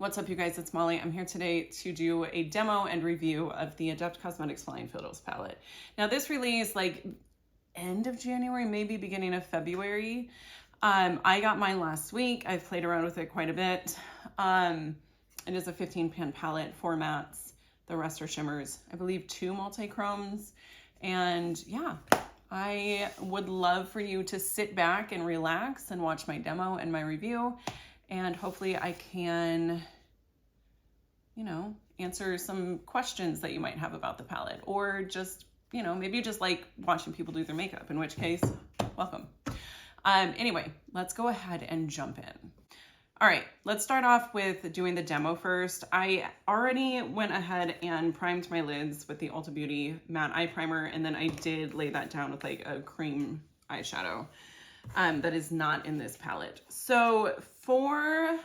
What's up, you guys? It's Molly. I'm here today to do a demo and review of the Adept Cosmetics Flying Fiddles palette. Now, this released like end of January, maybe beginning of February. I got mine last week. I've played around with it quite a bit. It is a 15-pan palette, 4 mattes. The rest are shimmers. I believe 2 multi-chromes. And yeah, I would love for you to sit back and relax and watch my demo and my review. And hopefully I can, answer some questions that you might have about the palette, or just, maybe you just like watching people do their makeup, in which case, welcome. Anyway, let's go ahead and jump in. All right, let's start off with doing the demo first. I already went ahead and primed my lids with the Ulta Beauty matte eye primer, and then I did lay that down with like a cream eyeshadow that is not in this palette. So for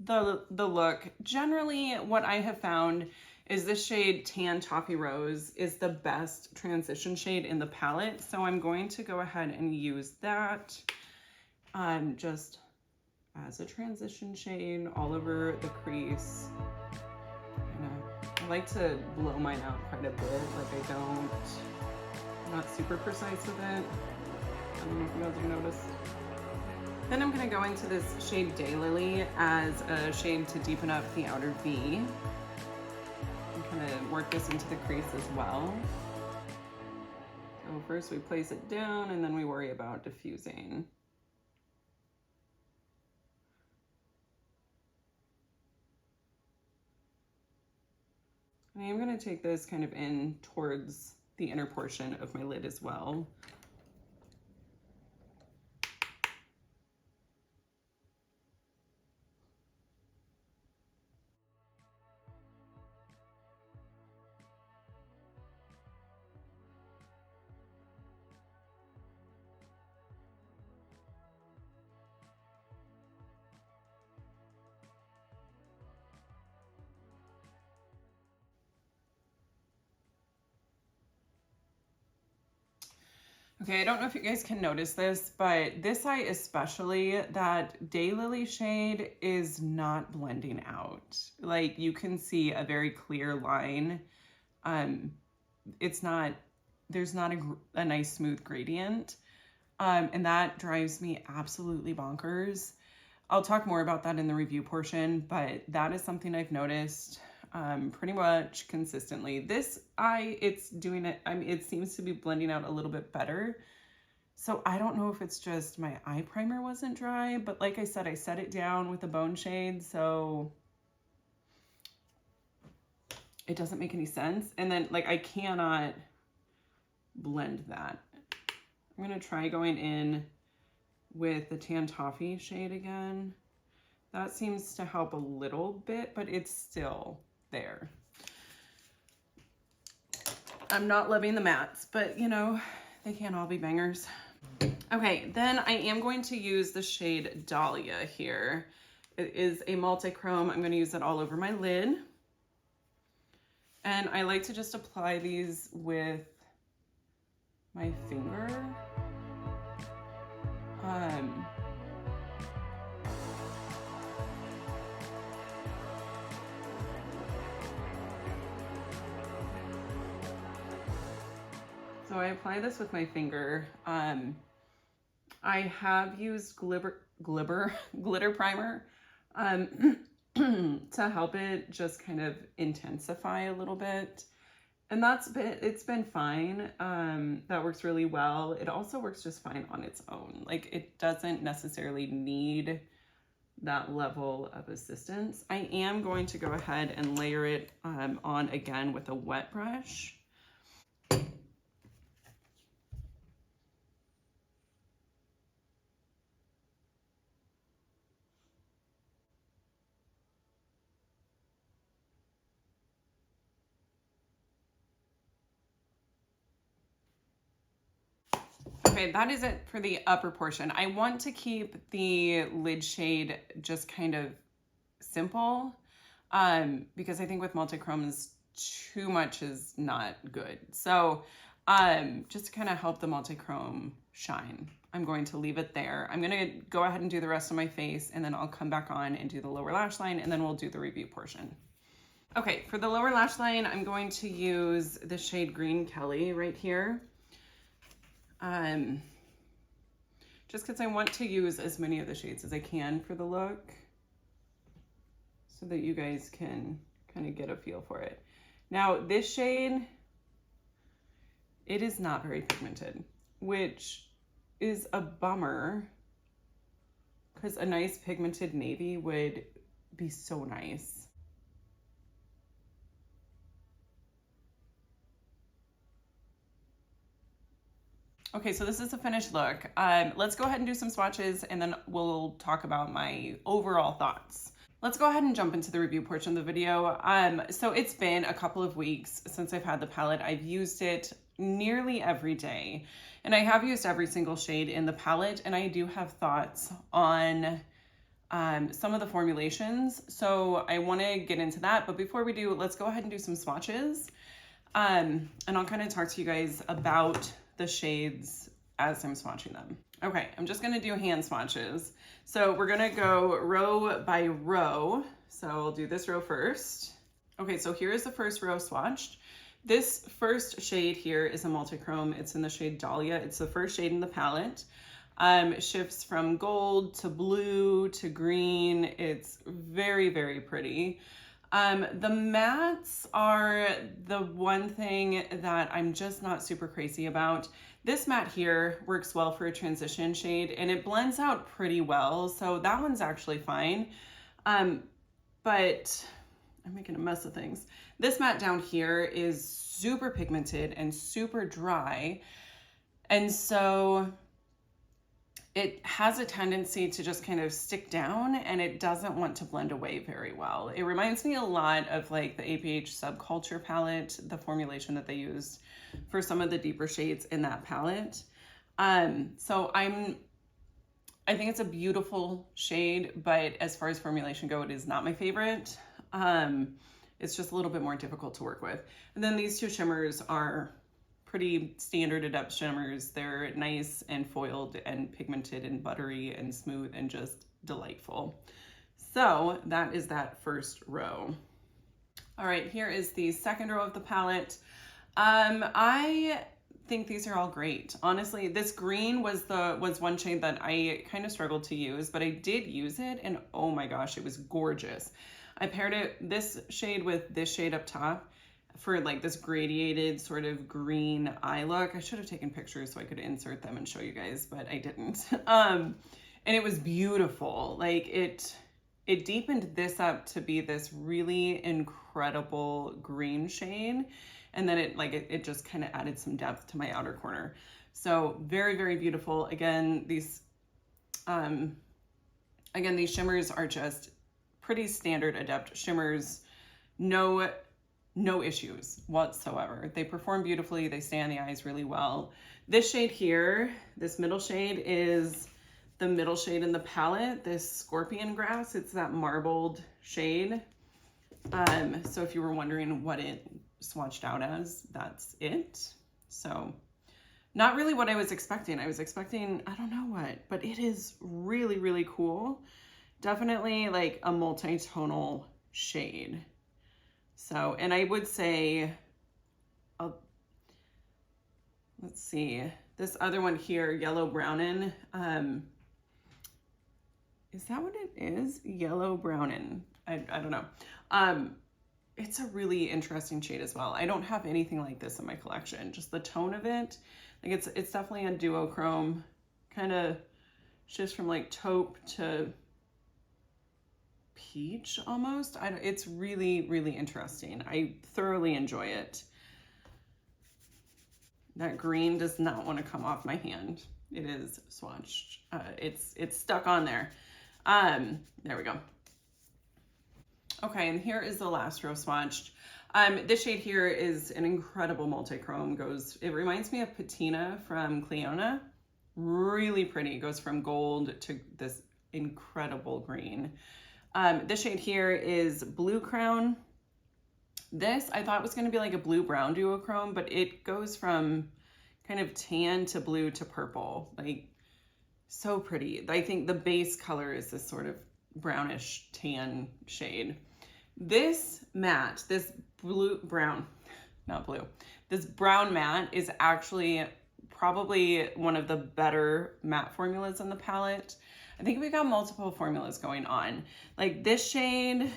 the look, generally what I have found is this shade Tan Toffee Rose is the best transition shade in the palette. So I'm going to go ahead and use that just as a transition shade all over the crease. I like to blow mine out quite a bit. Like I'm not super precise with it. I don't know if you guys have noticed. Then I'm going to go into this shade Daylily as a shade to deepen up the outer V. And kind of work this into the crease as well. So first we place it down and then we worry about diffusing. And I'm going to take this kind of in towards the inner portion of my lid as well. Okay, I don't know if you guys can notice this, but this eye especially, that Daylily shade is not blending out. Like you can see a very clear line. There's not a nice smooth gradient. And that drives me absolutely bonkers. I'll talk more about that in the review portion, but that is something I've noticed pretty much consistently. This eye, it's doing it. I mean, it seems to be blending out a little bit better. So I don't know if it's just my eye primer wasn't dry, but like I said, I set it down with a bone shade, so it doesn't make any sense. And then like I cannot blend that. I'm gonna try going in with the Tan Toffee shade again. That seems to help a little bit, but it's still there. I'm not loving the mattes, but they can't all be bangers. Okay, then I am going to use the shade Dahlia here. It is a multi-chrome. I'm going to use it all over my lid. And I like to just apply these with my finger. So I apply this with my finger. I have used glitter primer to help it just kind of intensify a little bit. And it's been fine. That works really well. It also works just fine on its own. Like it doesn't necessarily need that level of assistance. I am going to go ahead and layer it on again with a wet brush. Okay, that is it for the upper portion. I want to keep the lid shade just kind of simple because I think with multi-chromes, too much is not good. So just to kind of help the multi-chrome shine. I'm going to leave it there. I'm going to go ahead and do the rest of my face, and then I'll come back on and do the lower lash line, and then we'll do the review portion. Okay, for the lower lash line, I'm going to use the shade Green Kelly right here. Just because I want to use as many of the shades as I can for the look, so that you guys can kind of get a feel for it. Now, this shade, it is not very pigmented, which is a bummer, because a nice pigmented navy would be so nice. Okay, so this is the finished look. Let's go ahead and do some swatches, and then we'll talk about my overall thoughts. Let's go ahead and jump into the review portion of the video. So it's been a couple of weeks since I've had the palette. I've used it nearly every day, and I have used every single shade in the palette, and I do have thoughts on some of the formulations. So I want to get into that, but before we do, let's go ahead and do some swatches. And I'll kind of talk to you guys about the shades as I'm swatching them. Okay, I'm just gonna do hand swatches. So we're gonna go row by row. So I'll do this row first. Okay, so here is the first row swatched. This first shade here is a multi-chrome. It's in the shade Dahlia. It's the first shade in the palette. It shifts from gold to blue to green. It's very, very pretty. The mattes are the one thing that I'm just not super crazy about. This matte here works well for a transition shade, and it blends out pretty well, so that one's actually fine. But I'm making a mess of things. This matte down here is super pigmented and super dry, and so it has a tendency to just kind of stick down, and it doesn't want to blend away very well. It reminds me a lot of like the APH Subculture palette, the formulation that they used for some of the deeper shades in that palette. So I think it's a beautiful shade, but as far as formulation go, it is not my favorite. It's just a little bit more difficult to work with. And then these two shimmers are pretty standard Adept shimmers. They're nice and foiled and pigmented and buttery and smooth and just delightful. So that is that first row. All right, here is the second row of the palette. I think these are all great. Honestly, this green was one shade that I kind of struggled to use, but I did use it, and oh my gosh, it was gorgeous. I paired this shade with this shade up top for like this gradiated sort of green eye look. I should have taken pictures so I could insert them and show you guys, but I didn't. And it was beautiful. Like it deepened this up to be this really incredible green shade. And then it just kind of added some depth to my outer corner. So very, very beautiful. Again, these shimmers are just pretty standard Adept shimmers. No issues whatsoever. They perform beautifully. They stay on the eyes really well. This shade here, this middle shade, is the middle shade in the palette, this Scorpion Grass. It's that marbled shade. So if you were wondering what it swatched out as, that's it. So not really what I was expecting. I was expecting, I don't know what, but it is really, really cool. Definitely like a multi-tonal shade. So, and I would say, let's see, this other one here, Yellow Brownin', is that what it is? Yellow Brownin', I don't know. It's a really interesting shade as well. I don't have anything like this in my collection. Just the tone of it, like it's definitely a duochrome, kind of shifts from like taupe to peach almost. It's really, really interesting. I thoroughly enjoy it. That green does not want to come off my hand. It is swatched. It's stuck on there. There we go. Okay, and here is the last row swatched. This shade here is an incredible multi-chrome. It reminds me of Patina from Cleona. Really pretty. It goes from gold to this incredible green. This shade here is Blue Crown. This I thought was going to be like a blue-brown duochrome, but it goes from kind of tan to blue to purple. Like So pretty. I think the base color is this sort of brownish tan shade. This matte, this brown matte is actually probably one of the better matte formulas in the palette. I think we've got multiple formulas going on. Like this shade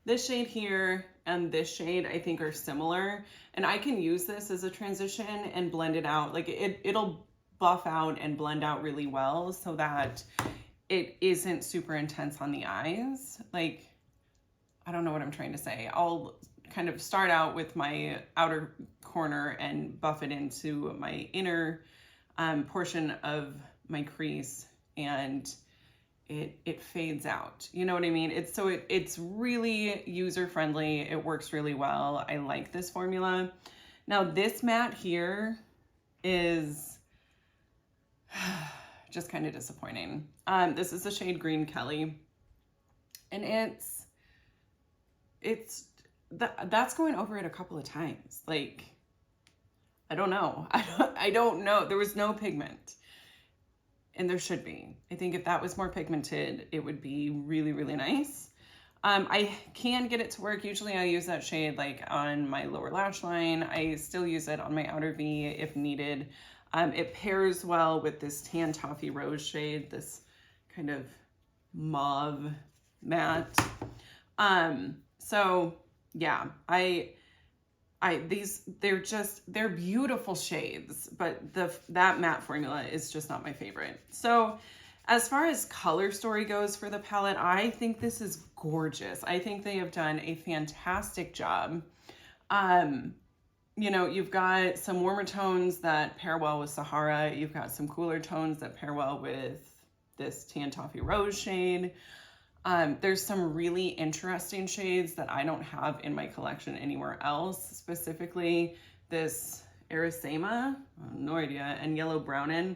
here, and this shade I think are similar. And I can use this as a transition and blend it out. Like it'll buff out and blend out really well so that it isn't super intense on the eyes. Like, I don't know what I'm trying to say. I'll kind of start out with my outer corner and buff it into my inner portion of my crease, and it fades out. You know what I mean? It's really user friendly. It works really well. I like this formula. Now this matte here is just kind of disappointing. This is the shade Green Kelly, and that's going over it a couple of times. Like, I don't know. I don't know. There was no pigment, and there should be. I think if that was more pigmented, it would be really, really nice. I can get it to work. Usually I use that shade like on my lower lash line. I still use it on my outer V if needed. It pairs well with this Tan Toffee Rose shade, this kind of mauve matte. So yeah, they're beautiful shades, but that matte formula is just not my favorite. So as far as color story goes for the palette, I think this is gorgeous. I think they have done a fantastic job. You know, you've got some warmer tones that pair well with Sahara. You've got some cooler tones that pair well with this Tan Toffee Rose shade. There's some really interesting shades that I don't have in my collection anywhere else, specifically this Erisema, no idea, and Yellow Brownin.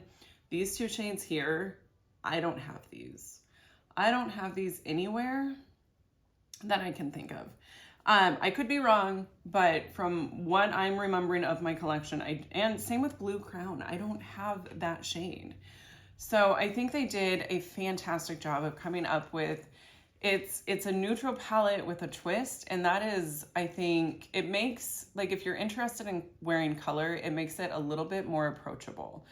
These two shades here, I don't have these. I don't have these anywhere that I can think of. I could be wrong, but from what I'm remembering of my collection, and same with Blue Crown, I don't have that shade. So I think they did a fantastic job of coming up with, it's a neutral palette with a twist, and that is, I think, it makes, like, if you're interested in wearing color, it makes it a little bit more approachable.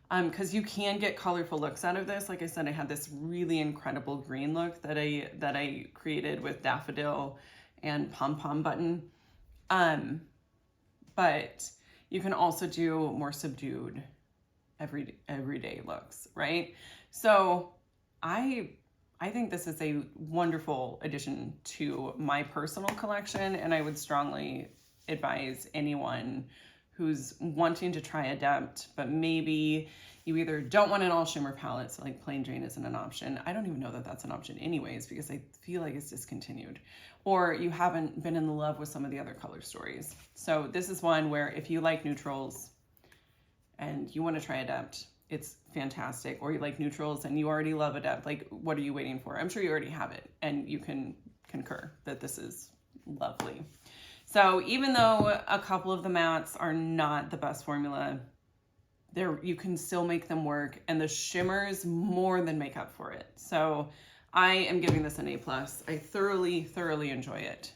Because you can get colorful looks out of this. Like I said, I had this really incredible green look that I created with Daffodil and Pom-Pom Button. But you can also do more subdued everyday looks, right? So I think this is a wonderful addition to my personal collection, and I would strongly advise anyone who's wanting to try Adept, but maybe you either don't want an all shimmer palette, so like Plain Jane isn't an option. I don't even know that that's an option anyways, because I feel like it's discontinued. Or you haven't been in love with some of the other color stories. So this is one where if you like neutrals and you want to try Adept, it's fantastic. Or you like neutrals and you already love Adept, like, what are you waiting for? I'm sure you already have it, and you can concur that this is lovely. So even though a couple of the mattes are not the best formula, you can still make them work, and the shimmers more than make up for it. So I am giving this an A+. I thoroughly, thoroughly enjoy it.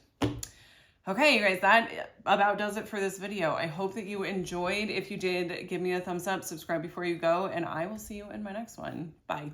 Okay, you guys, that about does it for this video. I hope that you enjoyed. If you did, give me a thumbs up, subscribe before you go, and I will see you in my next one. Bye.